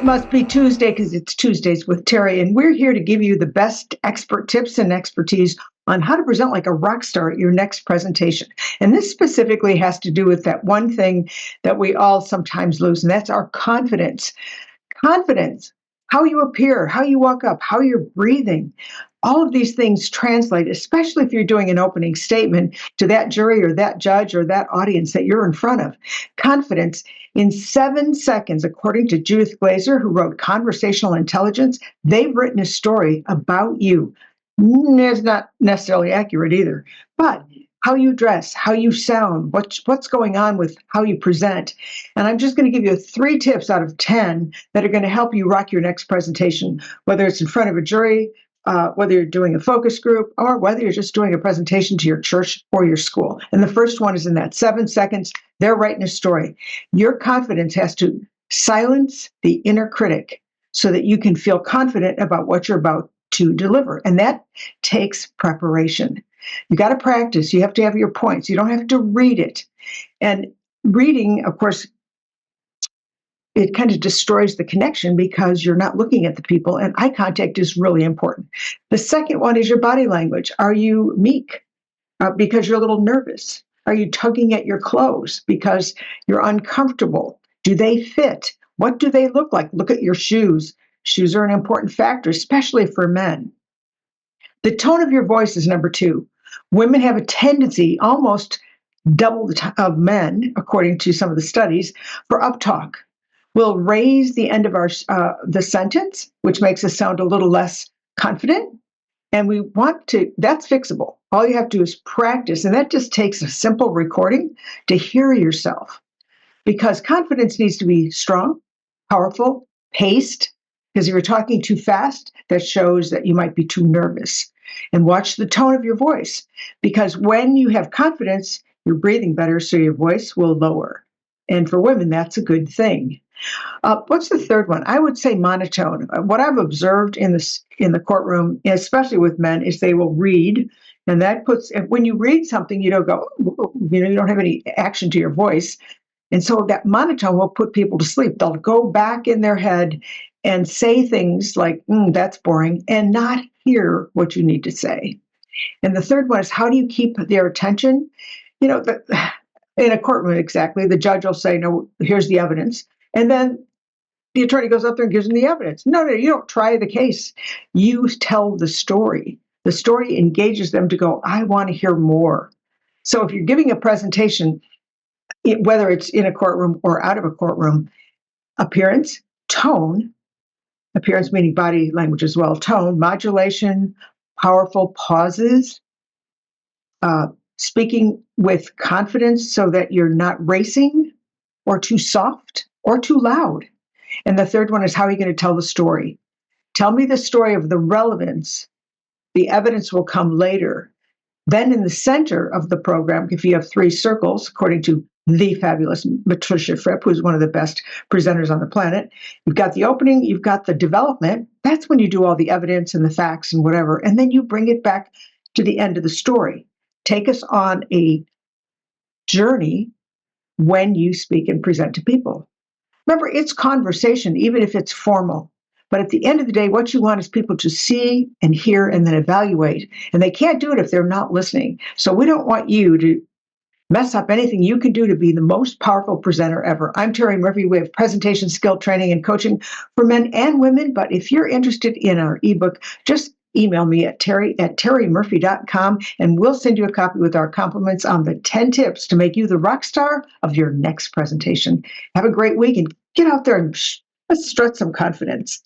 It must be Tuesday because it's Tuesdays with Terri, and we're here to give you the best expert tips and expertise on how to present like a rock star at your next presentation. And this specifically has to do with that one thing that we all sometimes lose, and that's our confidence. Confidence, how you appear, how you walk up, how you're breathing. All of these things translate, especially if you're doing an opening statement to that jury or that judge or that audience that you're in front of. Confidence in 7 seconds, according to Judith Glaser, who wrote Conversational Intelligence, they've written a story about you. It's not necessarily accurate either, but how you dress, how you sound, what's going on with how you present. And I'm just going to give you 3 tips out of 10 that are going to help you rock your next presentation, whether it's in front of a jury, whether you're doing a focus group, or whether you're just doing a presentation to your church or your school. And the first one is in that 7 seconds, they're writing a story. Your confidence has to silence the inner critic so that you can feel confident about what you're about to deliver. And that takes preparation. You got to practice. You have to have your points. You don't have to read it. And reading, of course, it kind of destroys the connection because you're not looking at the people, and eye contact is really important. The second one is your body language. Are you meek because you're a little nervous? Are you tugging at your clothes because you're uncomfortable? Do they fit? What do they look like? Look at your shoes. Shoes are an important factor, especially for men. The tone of your voice is number 2. Women have a tendency, almost double of men, according to some of the studies, for uptalk. We'll raise the end of the sentence, which makes us sound a little less confident. And we want to, that's fixable. All you have to do is practice. And that just takes a simple recording to hear yourself. Because confidence needs to be strong, powerful, paced. Because if you're talking too fast, that shows that you might be too nervous. And watch the tone of your voice. Because when you have confidence, you're breathing better, so your voice will lower. And for women, that's a good thing. What's the third one? I would say monotone. What I've observed in the courtroom, especially with men, is they will read, and that puts, when you read something, you don't go, you don't have any action to your voice, and so that monotone will put people to sleep. They'll go back in their head and say things like, "That's boring," and not hear what you need to say. And the third one is, how do you keep their attention? In a courtroom, exactly, the judge will say, "No, here's the evidence." And then the attorney goes up there and gives them the evidence. No, you don't try the case. You tell the story. The story engages them to go, I want to hear more. So if you're giving a presentation, whether it's in a courtroom or out of a courtroom, appearance, tone, appearance meaning body language as well, tone, modulation, powerful pauses, speaking with confidence so that you're not racing or too soft or too loud. And the third one is, how are you going to tell the story? Tell me the story of the relevance. The evidence will come later. Then in the center of the program, if you have 3 circles, according to the fabulous Patricia Fripp, who's one of the best presenters on the planet, you've got the opening, you've got the development. That's when you do all the evidence and the facts and whatever. And then you bring it back to the end of the story. Take us on a journey when you speak and present to people. Remember, it's conversation, even if it's formal. But at the end of the day, what you want is people to see and hear and then evaluate. And they can't do it if they're not listening. So we don't want you to mess up anything you can do to be the most powerful presenter ever. I'm Terri Murphy. We have presentation skill training and coaching for men and women. But if you're interested in our ebook, just email me at terri@terrimurphy.com, and we'll send you a copy with our compliments on the 10 tips to make you the rock star of your next presentation. Have a great week and get out there and let's strut some confidence.